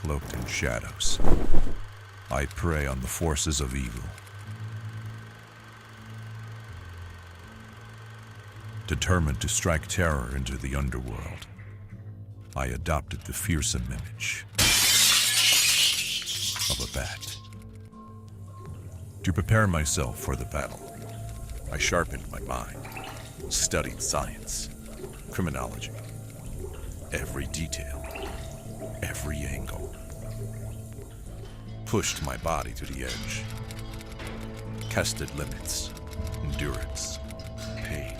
cloaked in shadows. I prey on the forces of evil. Determined to strike terror into the underworld, I adopted the fearsome image of a bat. To prepare myself for the battle, I sharpened my mind, studied science, criminology, every detail, every angle. Pushed my body to the edge, tested limits, endurance, pain,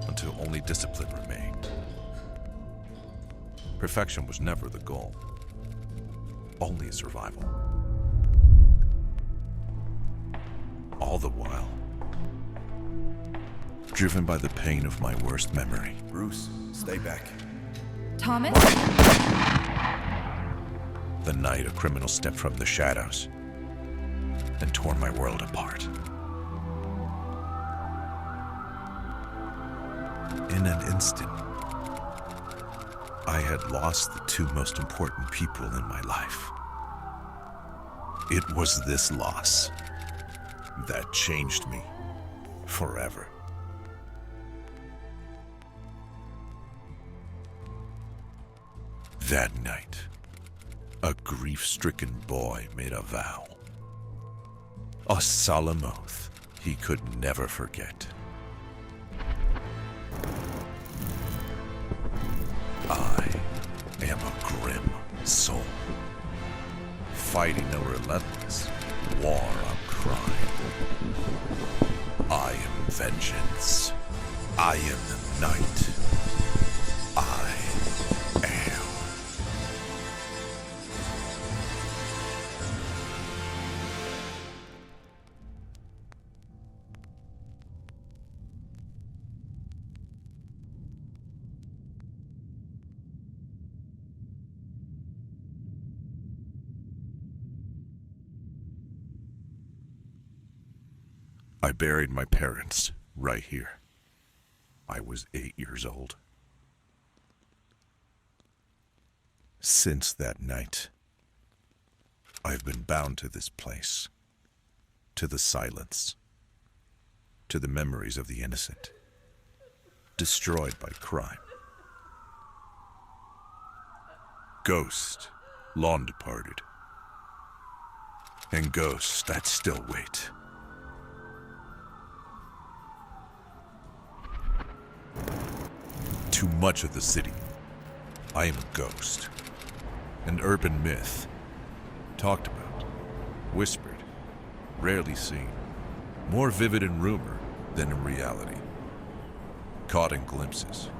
until only discipline remained. Perfection was never the goal, only survival. All the while, driven by the pain of my worst memory. Bruce, stay back. Thomas? The night a criminal stepped from the shadows and tore my world apart. In an instant, I had lost the two most important people in my life. It was this loss that changed me forever. That night, a grief-stricken boy made a vow. A solemn oath he could never forget. I am a grim soul, fighting a relentless war on crime. I am vengeance. I am the night. I am. I buried my parents right here. I was 8 years old. Since that night, I've been bound to this place, to the silence, to the memories of the innocent, destroyed by crime. Ghosts, long departed, and ghosts that still wait. To much of the city, I am a ghost, an urban myth, talked about, whispered, rarely seen, more vivid in rumor than in reality. Caught in glimpses,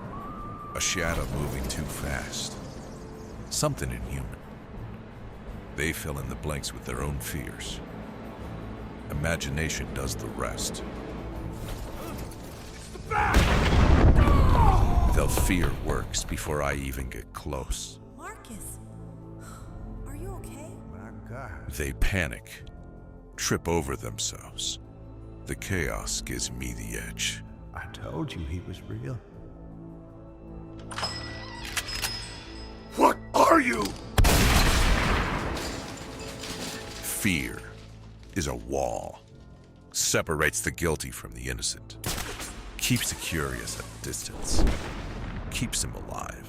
a shadow moving too fast, something inhuman. They fill in the blanks with their own fears. Imagination does the rest. The fear works before I even get close. Marcus, are you okay? My God. They panic, trip over themselves. The chaos gives me the edge. I told you he was real. What are you? Fear is a wall. Separates the guilty from the innocent. Keeps the curious at a distance. Keeps him alive.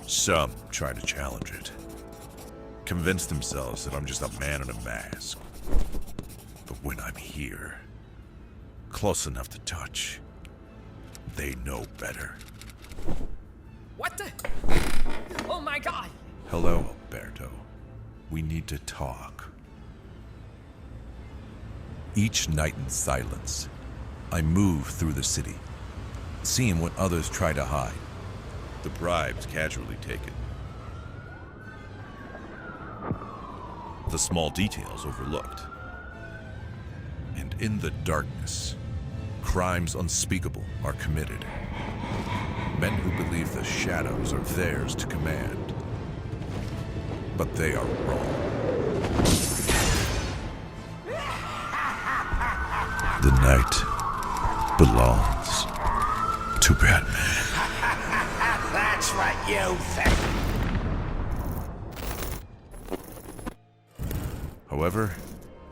Some try to challenge it. Convince themselves that I'm just a man in a mask. But when I'm here, close enough to touch, they know better. What the? Oh my God! Hello, Alberto. We need to talk. Each night in silence, I move through the city, seeing what others try to hide, the bribes casually taken, the small details overlooked. And in the darkness, crimes unspeakable are committed. Men who believe the shadows are theirs to command. But they are wrong. The night belongs to Batman. That's right, you thief! However,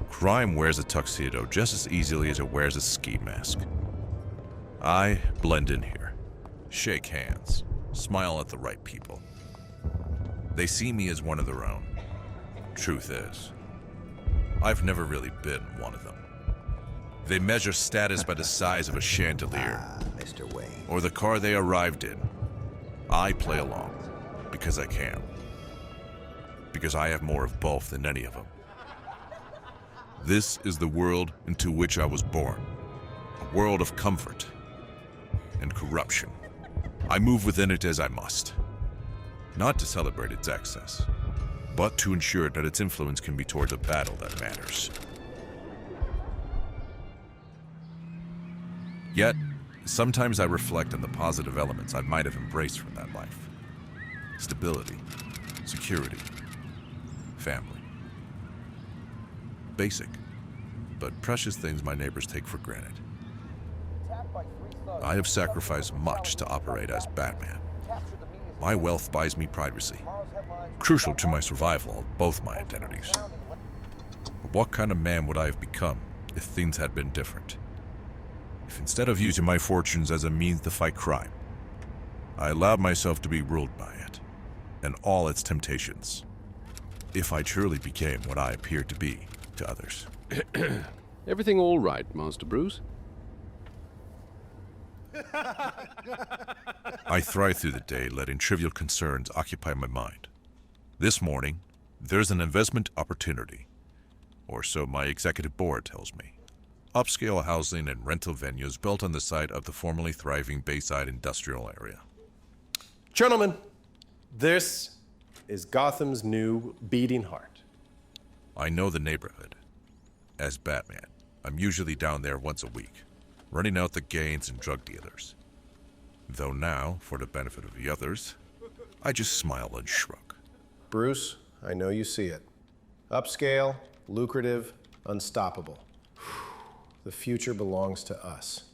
crime wears a tuxedo just as easily as it wears a ski mask. I blend in here, shake hands, smile at the right people. They see me as one of their own. Truth is, I've never really been one of them. They measure status by the size of a chandelier, Mr. Wayne. or the car they arrived in. I play along, because I can. Because I have more of both than any of them. This is the world into which I was born. A world of comfort and corruption. I move within it as I must. Not to celebrate its excess, but to ensure that its influence can be towards a battle that matters. Yet, sometimes I reflect on the positive elements I might have embraced from that life. Stability, security, family. Basic, but precious things my neighbors take for granted. I have sacrificed much to operate as Batman. My wealth buys me privacy, crucial to my survival of both my identities. But what kind of man would I have become if things had been different? If instead of using my fortunes as a means to fight crime, I allowed myself to be ruled by it, and all its temptations. If I truly became what I appeared to be to others. Everything all right, Master Bruce? I thrive through the day, letting trivial concerns occupy my mind. This morning, there's an investment opportunity, or so my executive board tells me. Upscale housing and rental venues built on the site of the formerly thriving Bayside industrial area. Gentlemen, this is Gotham's new beating heart. I know the neighborhood. As Batman, I'm usually down there once a week, running out the gangs and drug dealers. Though now, for the benefit of the others, I just smile and shrug. Bruce, I know you see it. Upscale, lucrative, unstoppable. The future belongs to us.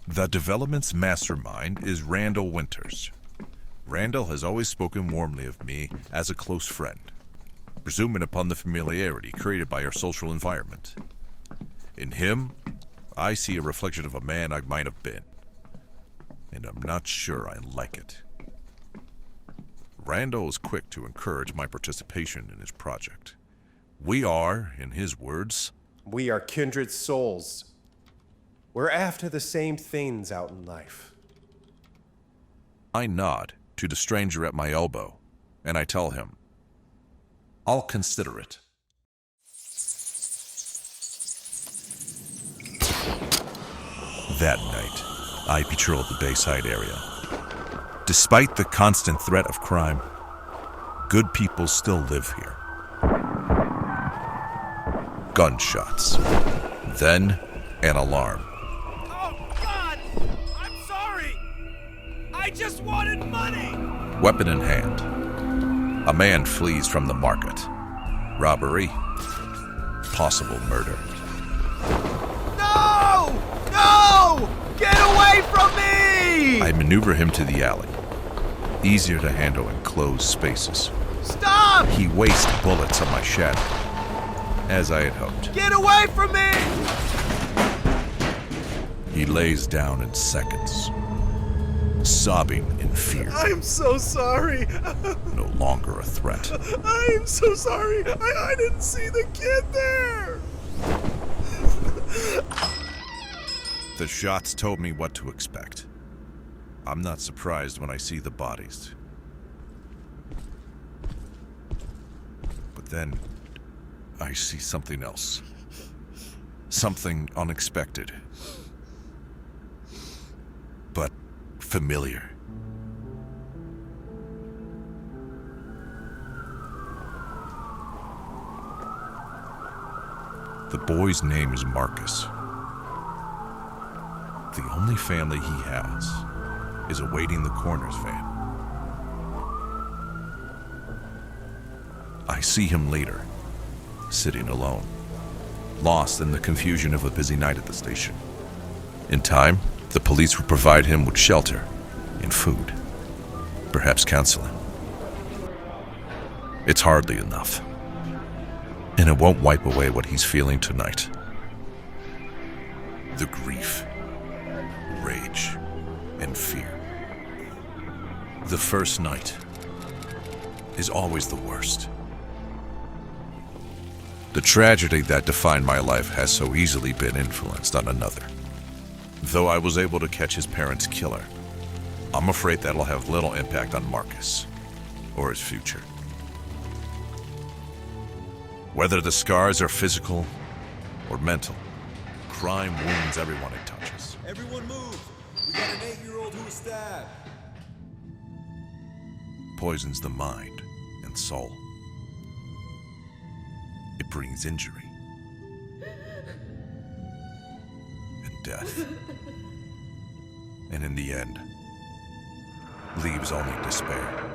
The development's mastermind is Randall Winters. Randall has always spoken warmly of me as a close friend, presuming upon the familiarity created by our social environment. In him, I see a reflection of a man I might have been, and I'm not sure I like it. Randall is quick to encourage my participation in his project. We are, in his words, We are kindred souls. We're after the same things out in life. I nod to the stranger at my elbow, and I tell him, I'll consider it. That night, I patrolled the Bayside area. Despite the constant threat of crime, good people still live here. Gunshots. Then, an alarm. Oh, God! I'm sorry! I just wanted money! Weapon in hand. A man flees from the market. Robbery. Possible murder. No! No! Get away from me! I maneuver him to the alley. Easier to handle in closed spaces. Stop! He wastes bullets on my shadow, as I had hoped. Get away from me! He lays down in seconds, sobbing in fear. I'm so sorry. No longer a threat. I'm so sorry. I didn't see the kid there. The shots told me what to expect. I'm not surprised when I see the bodies. But then, I see something else. Something unexpected. But familiar. The boy's name is Marcus. The only family he has is awaiting the coroner's van. I see him later, sitting alone, lost in the confusion of a busy night at the station. In time, the police would provide him with shelter and food. Perhaps counseling. It's hardly enough. And it won't wipe away what he's feeling tonight. The grief, rage, and fear. The first night is always the worst. The tragedy that defined my life has so easily been influenced on another. Though I was able to catch his parents' killer, I'm afraid that'll have little impact on Marcus or his future. Whether the scars are physical or mental, crime wounds everyone it touches. Everyone move! We got an 8-year-old who was stabbed. Poisons the mind and soul. It brings injury and death. And in the end, leaves only despair.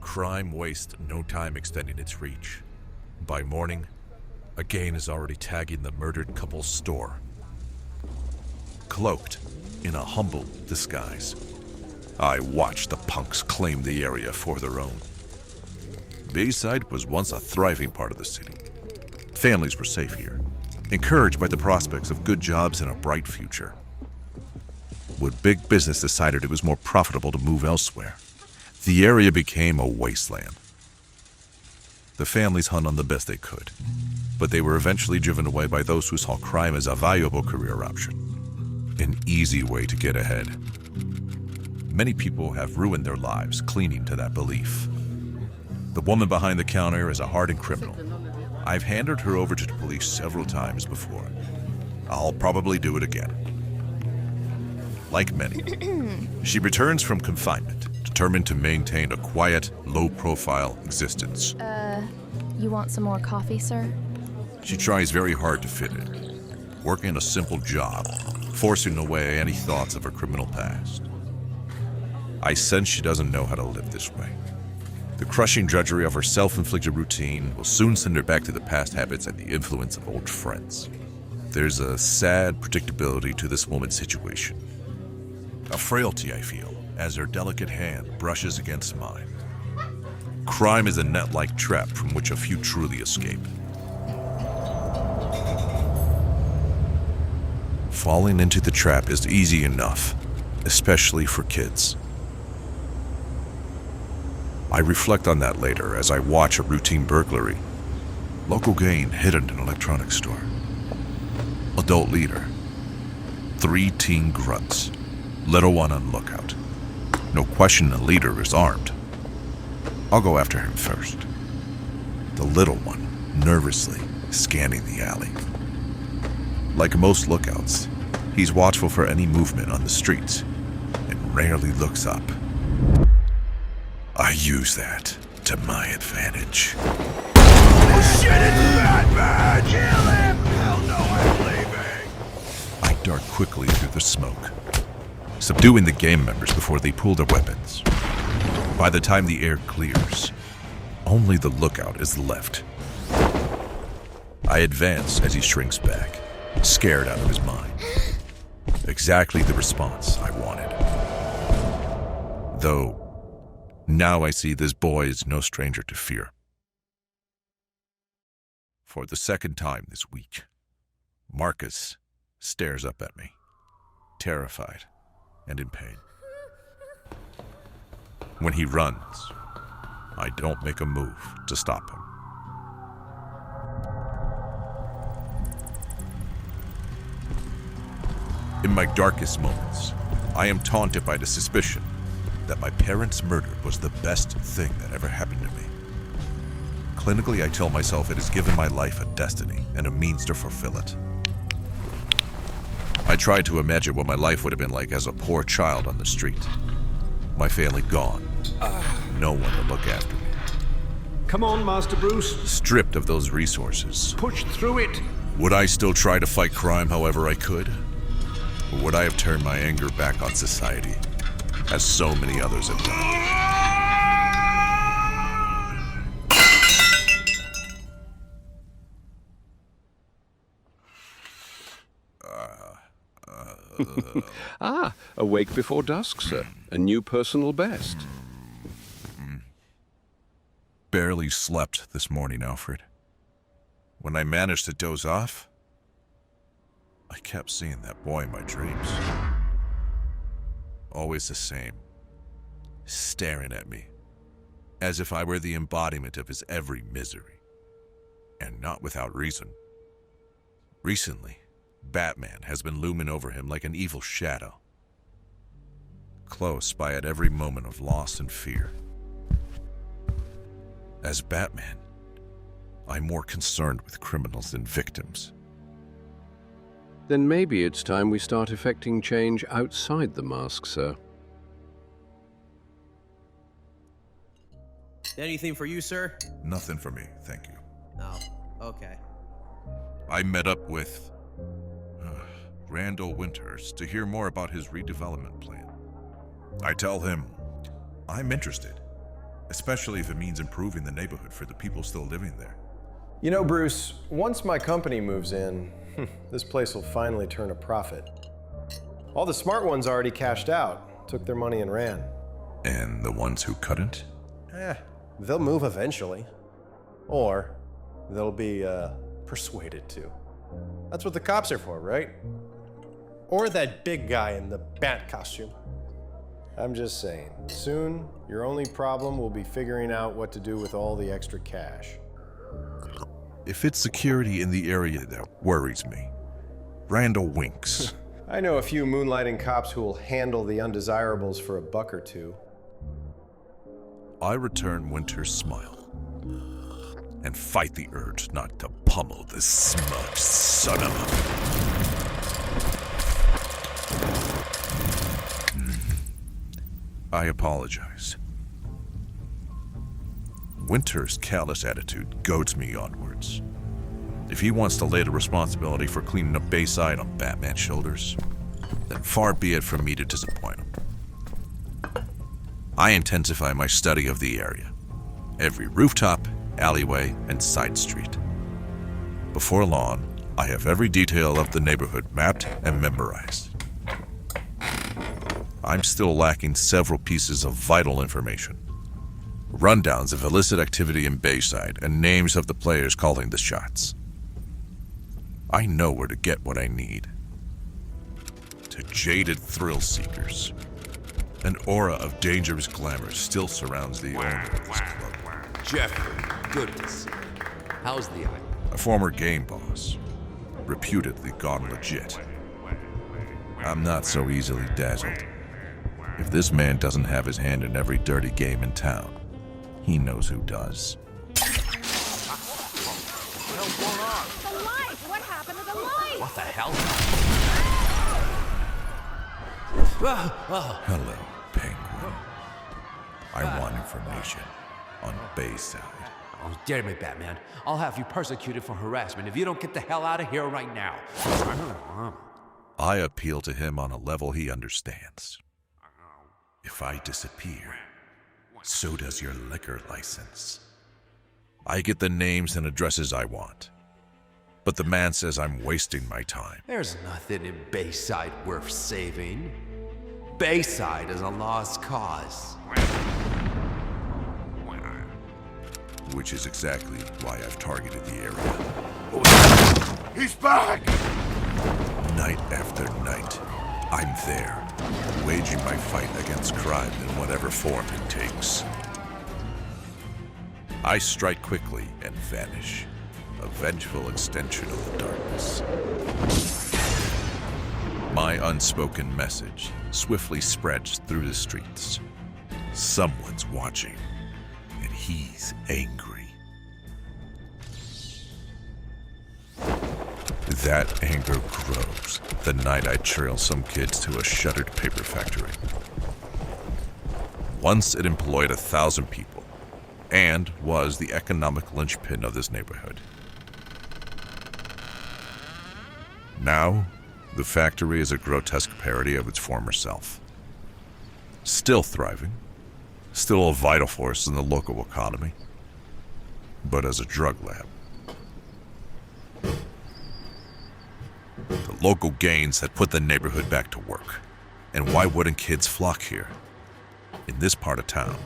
Crime wastes no time extending its reach. By morning, a gang is already tagging the murdered couple's store. Cloaked in a humble disguise, I watched the punks claim the area for their own. Bayside was once a thriving part of the city. Families were safe here, encouraged by the prospects of good jobs and a bright future. When big business decided it was more profitable to move elsewhere, the area became a wasteland. The families hung on the best they could, but they were eventually driven away by those who saw crime as a valuable career option, an easy way to get ahead. Many people have ruined their lives clinging to that belief. The woman behind the counter is a hardened criminal. I've handed her over to the police several times before. I'll probably do it again. Like many, she returns from confinement, determined to maintain a quiet, low-profile existence. You want some more coffee, sir? She tries very hard to fit in, working a simple job, forcing away any thoughts of her criminal past. I sense she doesn't know how to live this way. The crushing drudgery of her self-inflicted routine will soon send her back to the past habits and the influence of old friends. There's a sad predictability to this woman's situation. A frailty I feel as her delicate hand brushes against mine. Crime is a net-like trap from which a few truly escape. Falling into the trap is easy enough, especially for kids. I reflect on that later as I watch a routine burglary. Local gang hidden in an electronics store. Adult leader. 3 teen grunts. Little one on lookout. No question the leader is armed. I'll go after him first. The little one nervously scanning the alley. Like most lookouts, he's watchful for any movement on the streets and rarely looks up. I use that to my advantage. Oh shit, it's Batman! Kill him! Hell no, I'm leaving! I dart quickly through the smoke, subduing the gang members before they pull their weapons. By the time the air clears, only the lookout is left. I advance as he shrinks back, scared out of his mind. Exactly the response I wanted. Though, now I see this boy is no stranger to fear. For the second time this week, Marcus stares up at me, terrified and in pain. When he runs, I don't make a move to stop him. In my darkest moments, I am taunted by the suspicion that my parents' murder was the best thing that ever happened to me. Clinically, I tell myself it has given my life a destiny and a means to fulfill it. I try to imagine what my life would have been like as a poor child on the street. My family gone. No one to look after me. Come on, Master Bruce. Stripped of those resources. Push through it. Would I still try to fight crime however I could? Or would I have turned my anger back on society, as so many others have done? Awake before dusk, sir. A new personal best. Barely slept this morning, Alfred. When I managed to doze off, I kept seeing that boy in my dreams. Always the same, staring at me, as if I were the embodiment of his every misery, and not without reason. Recently, Batman has been looming over him like an evil shadow, close by at every moment of loss and fear. As Batman, I'm more concerned with criminals than victims. Then maybe it's time we start effecting change outside the mask, sir. Anything for you, sir? Nothing for me, thank you. Oh, okay. I met up with Randall Winters to hear more about his redevelopment plan. I tell him I'm interested, especially if it means improving the neighborhood for the people still living there. You know, Bruce, once my company moves in, this place will finally turn a profit. All the smart ones already cashed out, took their money and ran. And the ones who couldn't? They'll move eventually. Or they'll be persuaded to. That's what the cops are for, right? Or that big guy in the bat costume. I'm just saying, soon your only problem will be figuring out what to do with all the extra cash. If it's security in the area that worries me, Randall winks. I know a few moonlighting cops who will handle the undesirables for $1 or $2. I return Winter's smile and fight the urge not to pummel this smug son of a... I apologize. Winter's callous attitude goads me onwards. If he wants to lay the responsibility for cleaning up Bayside on Batman's shoulders, then far be it from me to disappoint him. I intensify my study of the area, every rooftop, alleyway, and side street. Before long, I have every detail of the neighborhood mapped and memorized. I'm still lacking several pieces of vital information. Rundowns of illicit activity in Bayside and names of the players calling the shots. I know where to get what I need. To jaded thrill seekers. An aura of dangerous glamour still surrounds the owner of this club. Jeffrey, good to see you. How's the eye? A former game boss, reputedly gone legit. I'm not so easily dazzled. If this man doesn't have his hand in every dirty game in town, he knows who does. What's going on? The light! What happened to the light? What the hell? Hello, Penguin. I want information on Bayside. Oh, dare me, Batman. I'll have you persecuted for harassment if you don't get the hell out of here right now. I appeal to him on a level he understands. If I disappear, so does your liquor license. I get the names and addresses I want. But the man says I'm wasting my time. There's nothing in Bayside worth saving. Bayside is a lost cause. Which is exactly why I've targeted the area. He's back! Night after night, I'm there, waging my fight against crime in whatever form it takes. I strike quickly and vanish, a vengeful extension of the darkness. My unspoken message swiftly spreads through the streets. Someone's watching, and he's angry. That anger grows the night I trail some kids to a shuttered paper factory. Once it employed 1,000 people, and was the economic linchpin of this neighborhood. Now, the factory is a grotesque parody of its former self. Still thriving, still a vital force in the local economy, but as a drug lab. The local gangs that put the neighborhood back to work. And why wouldn't kids flock here? In this part of town,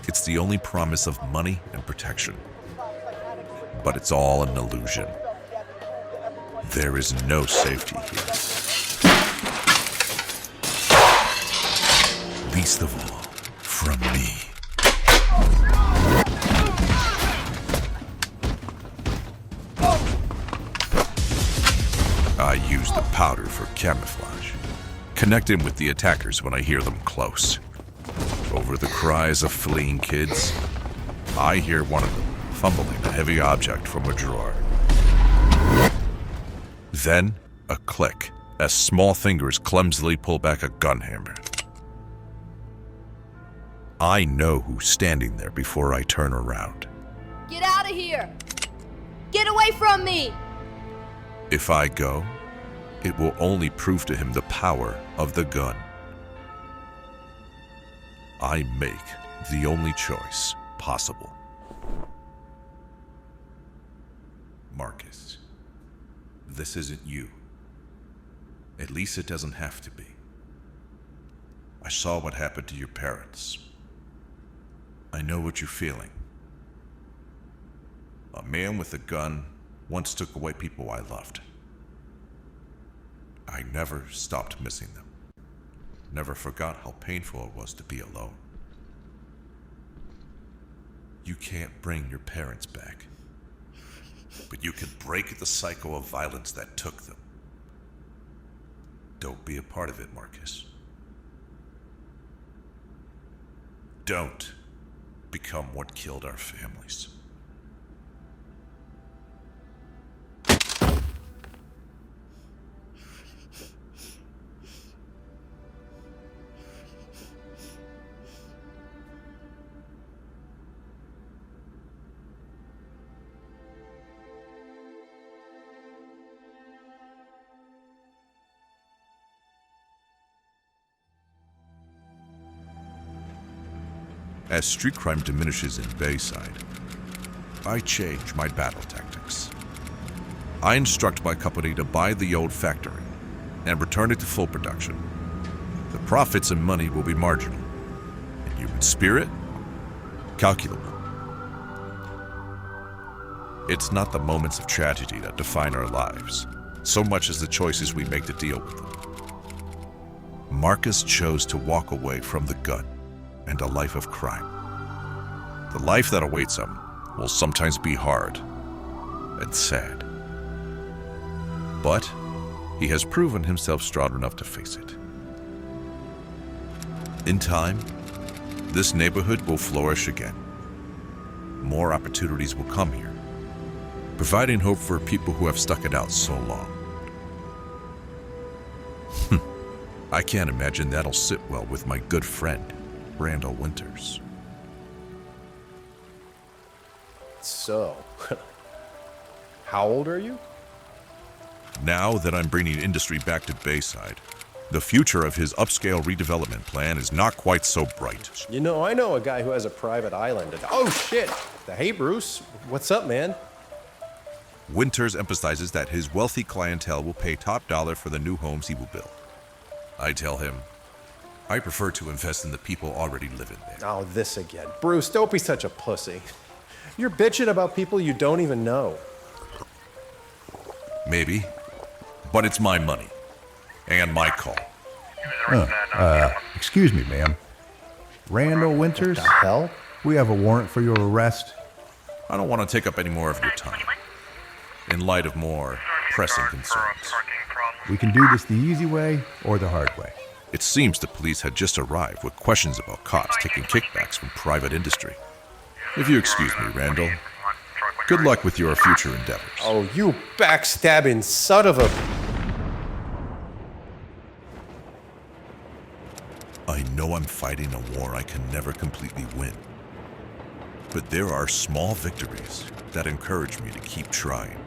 it's the only promise of money and protection. But it's all an illusion. There is no safety here. Least of all, from me. I use the powder for camouflage, connecting with the attackers when I hear them close. Over the cries of fleeing kids, I hear one of them fumbling a heavy object from a drawer. Then, a click, as small fingers clumsily pull back a gun hammer. I know who's standing there before I turn around. Get out of here! Get away from me! If I go, it will only prove to him the power of the gun. I make the only choice possible. Marcus, this isn't you. At least it doesn't have to be. I saw what happened to your parents. I know what you're feeling. A man with a gun once took away people I loved. I never stopped missing them. Never forgot how painful it was to be alone. You can't bring your parents back, but you can break the cycle of violence that took them. Don't be a part of it, Marcus. Don't become what killed our families. As street crime diminishes in Bayside, I change my battle tactics. I instruct my company to buy the old factory and return it to full production. The profits and money will be marginal, and human spirit, calculable. It's not the moments of tragedy that define our lives, so much as the choices we make to deal with them. Marcus chose to walk away from the gun and a life of crime. The life that awaits him will sometimes be hard and sad. But he has proven himself strong enough to face it. In time, this neighborhood will flourish again. More opportunities will come here, providing hope for people who have stuck it out so long. I can't imagine that'll sit well with my good friend, Randall Winters. So, how old are you? Now that I'm bringing industry back to Bayside, the future of his upscale redevelopment plan is not quite so bright. You know, I know a guy who has a private island. Oh, shit! Hey, Bruce. What's up, man? Winters emphasizes that his wealthy clientele will pay top dollar for the new homes he will build. I tell him, I prefer to invest in the people already living there. Oh, this again. Bruce, don't be such a pussy. You're bitching about people you don't even know. Maybe, but it's my money and my call. Excuse me, ma'am. Randall Winters? What the hell? We have a warrant for your arrest. I don't want to take up any more of your time, in light of more pressing concerns. We can do this the easy way or the hard way. It seems the police had just arrived with questions about cops taking kickbacks from private industry. If you excuse me, Randall, good luck with your future endeavors. Oh, you backstabbing son of a... I know I'm fighting a war I can never completely win. But there are small victories that encourage me to keep trying.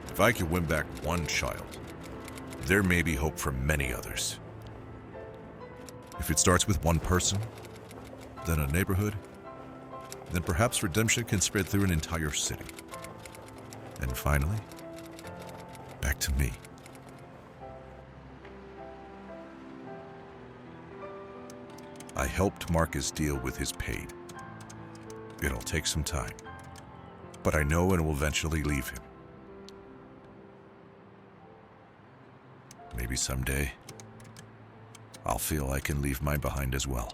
If I can win back one child, there may be hope for many others. If it starts with one person, then a neighborhood, then perhaps redemption can spread through an entire city. And finally, back to me. I helped Marcus deal with his pain. It'll take some time, but I know it will eventually leave him. Maybe someday, I'll feel I can leave mine behind as well.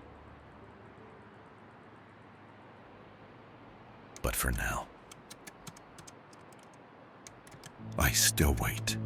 But for now, I still wait.